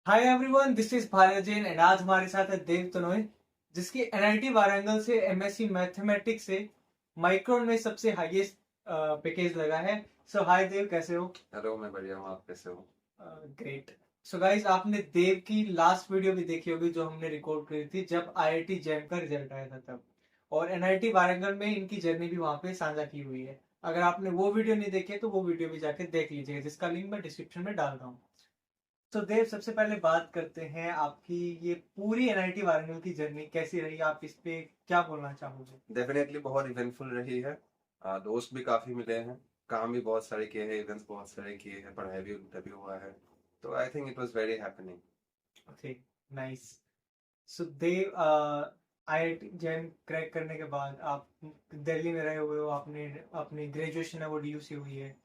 Hi everyone, this is Bharat Jain and आज हमारे साथ है देव तनोय, जिसकी एनआईटी वारंगल से एमएससी मैथमेटिक्स से माइक्रोन में सबसे हाईएस्ट पैकेज लगा है। सो हाय देव, कैसे हो? हेलो, मैं बढ़िया हूँ। आप कैसे हो? ग्रेट। सो गाइस, आपने देव की लास्ट वीडियो भी देखी होगी जो हमने रिकॉर्ड करी थी जब आईआईटी जैम का रिजल्ट आया था तब, और एनआईटी वारंगल में इनकी जर्नी भी वहां पे साझा की हुई है। अगर आपने वो वीडियो नहीं देखी है तो वो वीडियो भी जाके देख लीजिएगा, जिसका लिंक मैं डिस्क्रिप्शन में डाल रहा हूँ। तो देव, सबसे पहले बात करते हैं आपकी ये पूरी एनआईटी वारंगल की जर्नी कैसी रही, आप इस पे क्या बोलना चाहोगे? डेफिनेटली बहुत इवेंटफुल रही है। दोस्त भी काफी मिले हैं, काम भी बहुत सारे किए हैं, इवेंट्स बहुत सारे किए हैं, पढ़ाई भी तभी हुआ है। तो I think it was very happening. Okay, nice. So Dev, IIT JAM crack करने के बाद आप दिल्ली में रहे हुए हो, आपने अपनी ग्रेजुएशन है वो डीयू से हुई है,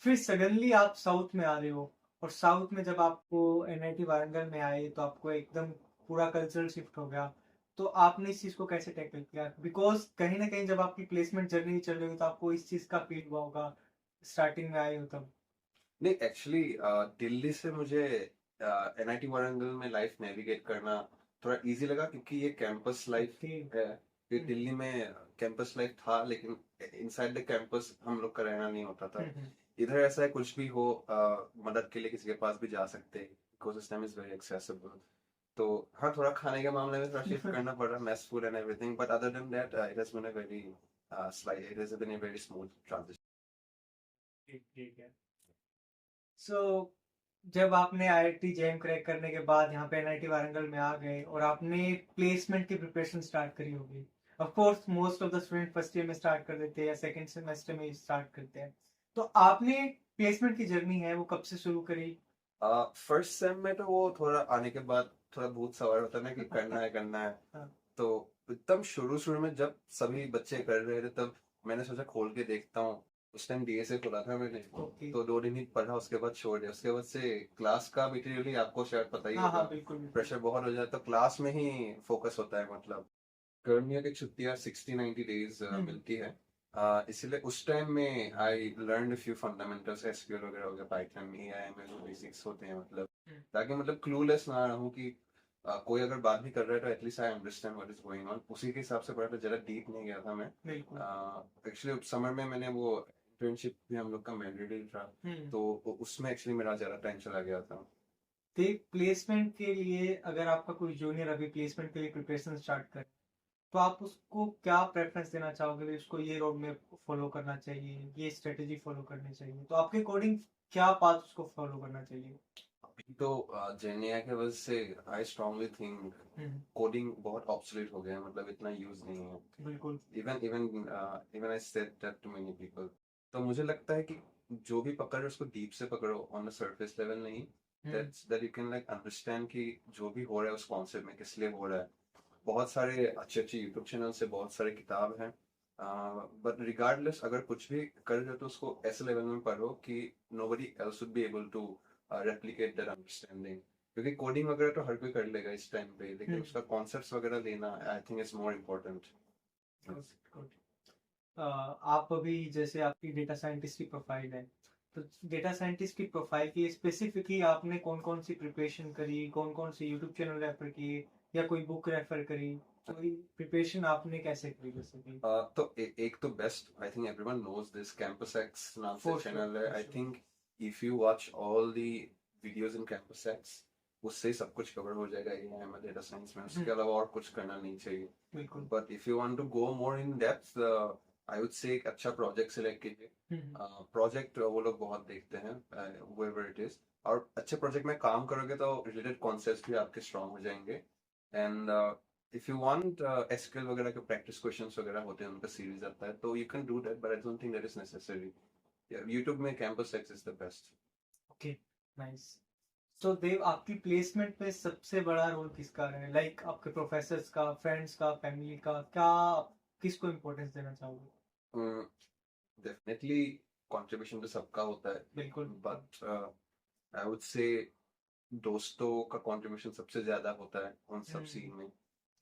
फिर सडनली आप साउथ में आ रहे हो, और साउथ में जब आपको एनआईटी वारंगल में आए तो आपको एकदम पूरा कल्चरल शिफ्ट हो गया। तो आपने इस चीज को कैसे टैकल किया? बिकॉज कहीं ना कहीं जब आपकी प्लेसमेंट जर्नी चल रही हो तो आपको इस चीज का फील हुआ होगा, स्टार्टिंग में आए हो तब। नहीं, एक्चुअली दिल्ली से मुझे एनआईटी वारंगल में लाइफ नेविगेट करना थोड़ा इजी लगा, क्योंकि ये कैंपस लाइफ ओके। है। फिर दिल्ली में कैंपस लाइफ था, लेकिन इनसाइड द कैंपस हम लोग का रहना नहीं होता था। इधर ऐसा है, कुछ भी हो मदद के लिए किसी के पास भी जा सकते हैं। Ecosystem is very accessible. तो हाँ, थोड़ा खाने के मामले में थोड़ा शिफ्ट करना पड़ रहा, mess food and everything, but other than that it has been a very it has been a very smooth transition. ठीक है। सो जब आपने आईआईटी जैम क्रैक करने के बाद यहाँ पे एनआईटी वारंगल में आ गए और आपने प्लेसमेंट की प्रिपरेशन स्टार्ट करी होगी। Of course most of the student first year में स्टार्ट कर देते हैं या सेकंड सेमेस्टर में स्टार्ट करते हैं। तो आपने प्लेसमेंट की जर्नी है वो कब से शुरू करी? फर्स्ट सेम में तो वो थोड़ा आने के बाद थोड़ा भूत सवार होता है ना, कि करना है करना है। हाँ। तो एकदम शुरू शुरू में जब सभी बच्चे कर रहे थे, तब मैंने सोचा खोल के देखता हूँ। उस टाइम डीएसए खोला था मैंने। ओके। तो 2 दिन ही पढ़ा, उसके बाद छोड़ दिया। उसके बाद से क्लास का मटेरियली आपको शायद पता ही हाँ होगा, हाँ, बिल्कुल बिल्कुल। प्रेशर बहुत हो जाता है, तो क्लास में ही फोकस होता है। मतलब गर्मियों की छुट्टियां 60-90 डेज हम्म। मिलती है। इसलिए उस टाइम में I learn few fundamentals, SQL वगैरह हो गया, पाइथन, एआईएमएल जो बेसिक्स होते हैं, मतलब हम्म। ताकि मतलब क्लूलेस ना रहूं कि कोई अगर बात भी कर रहा है तो at least I understand what is going on. उसी के हिसाब से पढ़ा था, ज्यादा डीप नहीं गया था मैं। बिल्कुल। एक्चुअली समर में मैंने वो इंटर्नशिप भी हम लोग का मैंडेटरी था, हम्म। तो उसमें एक्चुअली मेरा ज्यादा टाइम चला गया था। देख, प्लेसमेंट के लिए अगर आपका कोई जूनियर अभी प्लेसमेंट के लिए प्रिपरेशन स्टार्ट करे तो आप उसको क्या प्रेफरेंस देना चाहोगे भी? उसको ये रोड में फॉलो करना चाहिए, ये स्ट्रेटेजी फॉलो करनी चाहिए, तो आपके अकॉर्डिंग क्या पाथ उसको फॉलो करना चाहिए? अभी तो जेनिया के वजह से I strongly think hmm. Coding बहुत ऑब्सोलीट हो गया है, मतलब इतना यूज नहीं है। बिल्कुल। Even even even I said that to many people. तो मुझे लगता है कि जो भी पकड़ो उसको डीप से पकड़ो, ऑन द सरफेस लेवल नहीं। Hmm. That you can like understand कि जो भी हो रहा है उस कॉन्सेप्ट में किस लिए हो रहा है। बहुत सारे अच्छे अच्छे यूट्यूब चैनल से बहुत सारे किताब हैं। बट रिगार्डलेस अगर कुछ भी कर रहे हो तो उसको ऐसे लेवल में पढ़ो कि nobody else would be able to replicate that understanding. क्योंकि कोडिंग वगैरह तो हर कोई कर लेगा इस टाइम पे, लेकिन उसका कॉन्सेप्ट्स वगैरह लेना I think is more important. Good good. आप अभी जैसे आपकी डेटा साइंटिस्ट की प्रोफाइल है, तो डेटा साइंटिस्ट की प्रोफाइल की स्पेसिफिकली आपने कौन कौन सी प्रिपरेशन करी, कौन कौन से यूट्यूब चैनल रेफर किए या कोई बुक रेफर करी? कोई प्रिपरेशन आपने कैसे करी बेसिकली? तो एक तो best, I think everyone knows this, Campus X नाम से फॉर श्योर, चैनल है। For I sure. Think if you watch all the videos in Campus X, उससे सब कुछ कवर हो जाएगा एआई में, डेटा साइंस में। उसके अलावा और कुछ करना नहीं चाहिए। बिल्कुल। But if you want to go more in depth, I would say एक अच्छा प्रोजेक्ट सिलेक्ट कीजिए। प्रोजेक्ट वो लोग बहुत देखते हैं, whoever it is। और अच्छे प्रोजेक्ट में काम करोगे तो रिलेटेड कॉन्सेप्ट्स भी आपके स्ट्रांग हो जाएंगे। And if you want SQL वगैरह के प्रैक्टिस क्वेश्चंस वगैरह होते हैं, उनका सीरीज आता है, तो you can do that, but I don't think that is necessary. YouTube में campus X is the best. Okay, nice. तो देव, आपकी प्लेसमेंट में सबसे बड़ा रोल किसका रहा है? लाइक आपके प्रोफेसर्स का, फ्रेंड्स का, फैमिली का, क्या किसको इम्पोर्टेंस देना चाहोगे? डेफिनेटली कंट्रीब्यूशन तो सबका होता है, बिल्कुल। बट आई वुड से दोस्तों का कंट्रीब्यूशन सबसे ज्यादा होता है उन सब सीन में।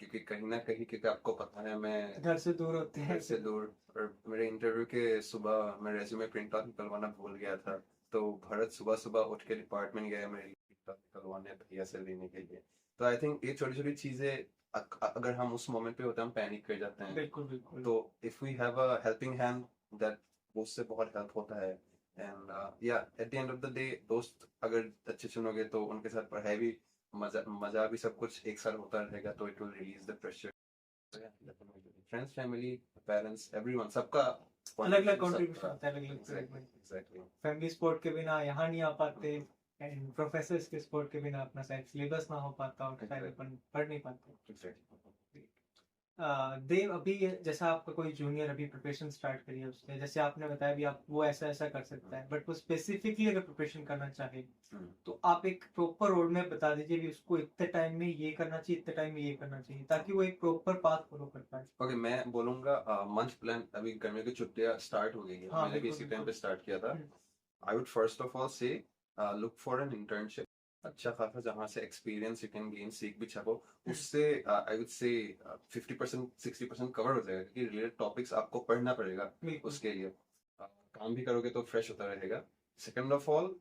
क्योंकि कहीं ना कहीं, क्योंकि आपको पता है मैं घर से दूर होते हैं घर से दूर, और मेरे इंटरव्यू के सुबह मैं रेज्यूमे प्रिंट आउट निकलवाना भूल गया था। तो भरत सुबह सुबह उठ के डिपार्टमेंट गया मेरे लिए प्रिंट आउट कौन है भैया से लेने के लिए। तो आई थिंक ये छोटी छोटी चीजें अगर हम उस मोमेंट पे होते हैं हम पैनिक कर जाते हैं, बिल्कुल बिल्कुल। तो if we have a helping hand that, उससे बहुत हेल्प होता है। एंड या at the end of the day दोस्त अगर अच्छे चुनोगे तो उनके साथ पढ़ाई भी, मजा मजा भी सब कुछ एक साथ होता रहेगा, तो it will release the pressure. Friends, family, parents, everyone, सबका अलग अलग contribution कंट्रीब्यूशन सबका। होता है अलग अलग फील्ड एग्जैक्टली में। एग्जैक्टली। फैमिली सपोर्ट के बिना यहाँ नहीं आ पाते, एंड प्रोफेसर्स के सपोर्ट के बिना अपना शायद सिलेबस ना हो पाता और शायद अपन पढ़ नहीं पाते। देव, अभी जैसा आपका कोई जूनियर अभी प्रिपरेशन स्टार्ट करी है उसने, जैसे आपने बताया भी आप वो ऐसा ऐसा कर सकता है, बट वो स्पेसिफिकली अगर प्रिपरेशन करना चाहे तो आप एक प्रॉपर रोड मैप बता दीजिए भी उसको इतने टाइम में ये करना चाहिए, इतने टाइम में ये करना चाहिए, ताकि वो एक प्रॉपर पाथ फॉलो कर पाए। ओके, मैं बोलूंगा मंथ प्लान। अभी गर्मियों की छुट्टियां स्टार्ट हो गई है, हाँ मैंने भी बिल्कुल इसी टाइम बिल्कुल। पे स्टार्ट किया था। I would first of all से लुक फॉर एन इंटर्नशिप, अच्छा खासा जहाँ से एक्सपीरियंस यू कैन गेन, सीख भी सको। उससे आई वुड से 50% 60% कवर हो जाएगा, क्योंकि रिलेटेड टॉपिक्स आपको पढ़ना पड़ेगा बिल्कुल। उसके लिए। काम भी करोगे तो फ्रेश होता रहेगा। सेकेंड ऑफ ऑल,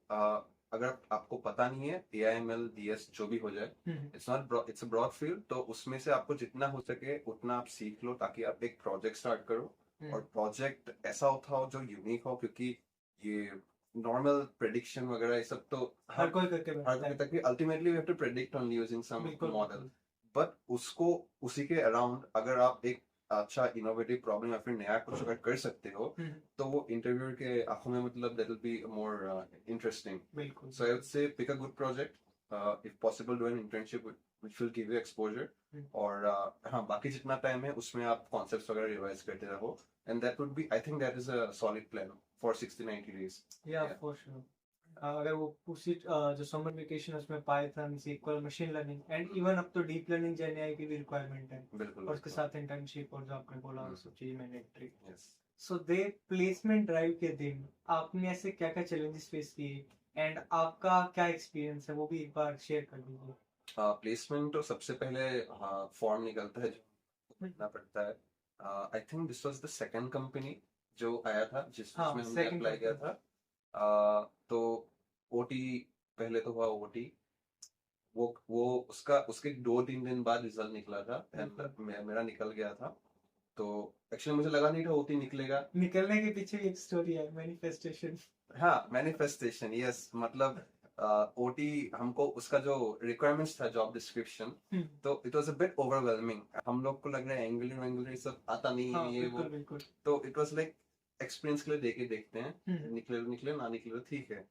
अगर आपको पता नहीं है AIML DS जो भी हो जाए, इट्स अ ब्रॉड फील्ड, तो उसमें से आपको जितना हो सके उतना आप सीख लो, ताकि आप एक प्रोजेक्ट स्टार्ट करो। और प्रोजेक्ट ऐसा होता हो जो यूनिक हो, क्योंकि ये नॉर्मल प्रेडिक्शन वगैरह ये सब तो हर कोई करके हर बैठता कोई है। तक भी ultimately we have to predict only using some बिल्कुल मॉडल। बिल्कुल। बट उसको उसी के अराउंड अगर आप एक अच्छा इनोवेटिव प्रॉब्लम या फिर नया कुछ अगर कर सकते हो, तो वो इंटरव्यूअर के आंखों में मतलब that will be more interesting. बिल्कुल। So I would say pick a good project, if possible do an internship which will give you exposure. और हाँ, बाकी जितना टाइम है उसमें आप कॉन्सेप्ट्स वगैरह रिवाइज करते रहो, and that would be, I think that is a solid plan for 60-90 days। या फॉर श्योर। अगर वो उसी जो समर वेकेशन उसमें Python, SQL, machine learning and even अब तो डीप लर्निंग, जेन एआई की भी रिक्वायरमेंट है, बिल्कुल और उसके साथ इंटर्नशिप और जो आपने बोला वो सब चीज मैंडेटरी। यस। सो दे प्लेसमेंट ड्राइव के दिन आपने ऐसे क्या क्या चैलेंजेस फेस किए, एंड आपका क्या एक्सपीरियंस है वो भी एक बार शेयर कर दीजिए। प्लेसमेंट तो सबसे पहले फॉर्म निकलता है जो भरना पड़ता है। I think this was the second company जो आया था जिसमें हाँ, हमने सेकंड अप्लाई किया था। तो OT, पहले तो हुआ OT, वो उसका उसके 2-3 दिन बाद रिजल्ट निकला था, एंड मेरा निकल गया था। तो एक्चुअली मुझे लगा नहीं था OT निकलेगा। निकलने के पीछे भी एक स्टोरी है, मैनिफेस्टेशन। हाँ, मैनिफेस्टेशन, यस। मतलब OT हमको उसका जो रिक्वायरमेंट्स था जॉब डिस्क्रिप्शन, तो it was a bit overwhelming. हम लोग को लग रहा है एंगुलर वेंगुलर सब आता नहीं हाँ है ये वो। बिल्कुल बिल्कुल। तो इट वाज लाइक एक्सपीरियंस के लिए देके देखते हैं, निकले निकले ना निकले तो ठीक है।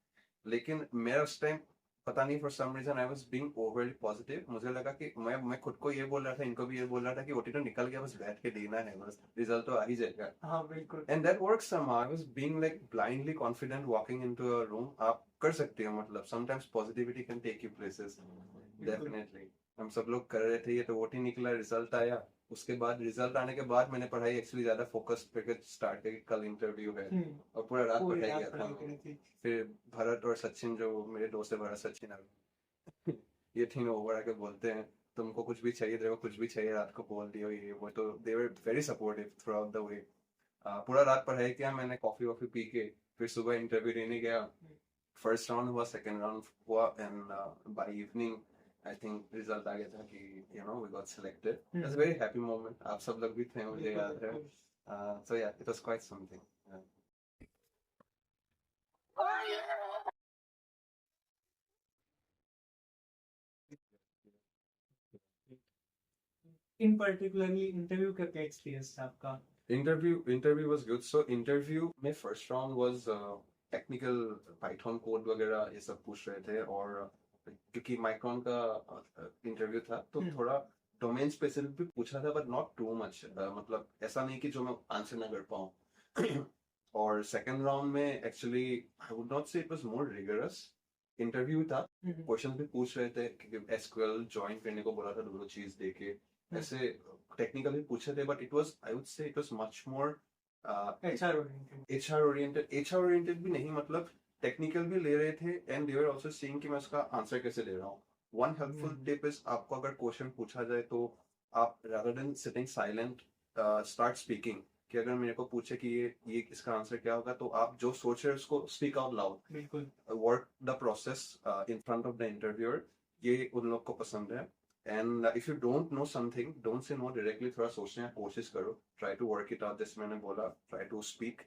लेकिन मेरा उस टाइम पता नहीं, for some reason I was being overly positive. मुझे लगा कि मैं खुद को ये बोल रहा था, इनको भी ये बोल रहा था कि OT तो निकल गया, बस बैठ के देना है, बस रिजल्ट तो आ ही जाएगा। हाँ बिल्कुल। And that works somehow. I was being like blindly confident walking into a room. आप कर सकते हो, मतलब sometimes positivity can take you places. Definitely. हम सब लोग कर रहे थे ये, तो OT निकला, रिजल्ट आया। उसके बाद रिजल्ट आने के बाद मैंने पढ़ाई एक्चुअली ज्यादा फोकस करके स्टार्ट की, कल इंटरव्यू है, और पूरा रात पूरी पढ़ाई रात किया था। पढ़ाई करी थी। फिर भरत और सचिन, जो मेरे दोस्त है भरत सचिन, ये तीनों ओवर आके बोलते हैं तुमको कुछ भी चाहिए, देखो कुछ भी चाहिए रात को बोल दियो ये वो। तो they were very supportive throughout the way. पूरा रात पढ़ाई किया मैंने, कॉफी वॉफी पी के, फिर सुबह इंटरव्यू देने गया। फर्स्ट राउंड हुआ, सेकंड राउंड हुआ, and by evening I think result आ गया था कि we got selected. It's a very happy moment. आप सब लोग भी थे, मुझे याद है। So yeah, it was quite something. In particularly interview का क्या एक्सपीरियंस था आपका? Interview was good. So interview में first round was technical, Python code वगैरह ये सब पूछ रहे थे। और क्योंकि माइक्रोन का इंटरव्यू था, तो थोड़ा डोमेन स्पेसिफिक भी पूछा था, बट नॉट टू मच। मतलब ऐसा नहीं कि जो मैं आंसर ना कर पाऊँ। और सेकंड राउंड में एक्चुअली आई वुड नॉट से it was more rigorous interview था। क्वेश्चन भी पूछ रहे थे, क्योंकि SQL ज्वाइन करने को बोला था, दोनों चीज देके ऐसे टेक्निकली पूछे थे। But it was, I would से it was much more HR oriented भी नहीं, मतलब टेक्निकल भी ले रहे थे, and they were also seeing कि मैं उसका आंसर कैसे दे रहा हूँ। वन हेल्पफुल टिप इज, आपको अगर क्वेश्चन पूछा जाए तो आप rather than sitting silent start speaking. कि अगर मेरे को पूछे कि ये इसका आंसर क्या होगा, तो आप जो सोच रहे हो उसको स्पीक आउट लाउड। बिल्कुल। Work the process in front of the interviewer, ये उन लोग को पसंद है। And if you don't know something, don't say no directly, थोड़ा सोचने की कोशिश करो, try to work it out, जैसे मैंने बोला, ट्राई टू स्पीक।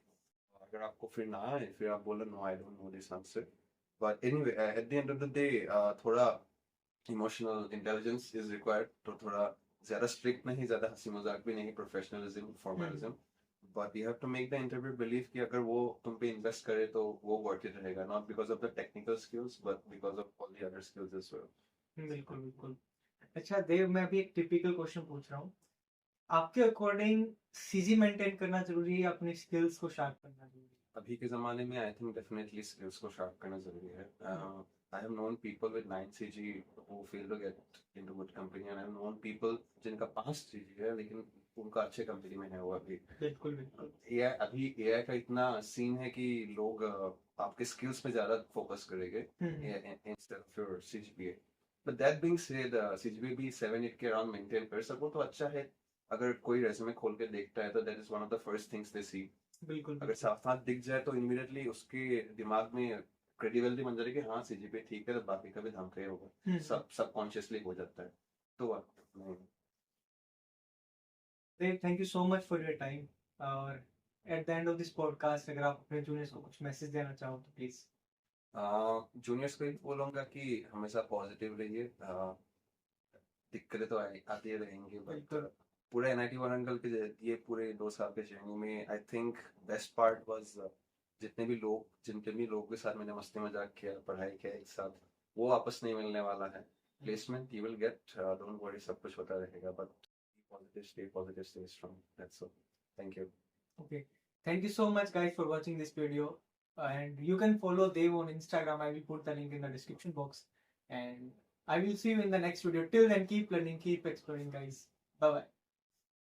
अगर आपको फिर ना आए, फिर आप बोलो no I don't know this answer. But anyway, at the end of the day थोड़ा इमोशनल इंटेलिजेंस इज रिक्वायर्ड, तो थोड़ा ज्यादा स्ट्रिक्ट नहीं, ज्यादा हंसी मजाक भी नहीं, professionalism, formalism. But you have to make the interview believe कि अगर वो तुम पे इन्वेस्ट करे तो वो वर्थ इट रहेगा, not because of the technical skills but because of all the other skills as well. बिल्कुल बिल्कुल। अच्छा देव, मैं अभी एक टिपिकल क्वेश्चन पूछ रहा हूँ, आपके अकॉर्डिंग सीजी मेंटेन करना जरूरी है, अपनी स्किल्स को शार्प करना जरूरी अभी के जमाने में आई थिंक डेफिनेटली स्किल्स को शार्प करना जरूरी है। I have known people with 9 CG who fail to get into good company, and I have known people जिनका 5 सीजी है लेकिन उनका अच्छे कंपनी में है वो अभी। है? बिल्कुल बिल्कुल। एआई, अभी एआई का इतना सीन है कि लोग आपके स्किल्स पे ज्यादा फोकस करेंगे instead of your CGPA. But that being said, CGPA भी 7-8 के अराउंड मेंटेन कर सको तो अच्छा है। अगर कोई रेज्यूमे खोल के देखता है तो that is one of the first things they see. बिल्कुल अगर साफ साफ दिख जाए तो इमीडिएटली उसके दिमाग में क्रेडिबिलिटी बन जाएगी कि हाँ सीजीपीए ठीक है, तो बाकी का भी ढंग का ही होगा, सब सबकॉन्शियसली हो जाता है। तो नहीं। Dev, thank you so much for your time. और at the end of this podcast अगर आप अपने जूनियर्स को कुछ मैसेज देना चाहो तो प्लीज। जूनियर्स को ही बोलूंगा कि हमेशा पॉजिटिव रहिए। दिक्कतें तो आती ही रहेंगी, बट बिल्कुल। पूरे एनआईटी वारंगल के ये पूरे 2 साल के जर्नी में I think best part was जितने भी लोग के साथ मैंने मस्ती मजाक किया, पढ़ाई किया एक साथ, वो वापस नहीं मिलने वाला है। Placement you will get, don't worry, सब कुछ होता रहेगा, but positive, stay strong, that's all. Thank you. Okay. Thank you so much, guys, for watching this video. And you can follow Dev on Instagram. I will put the link in the description box. And I will see you in the next video. Till then, keep learning, keep exploring, guys. Bye bye.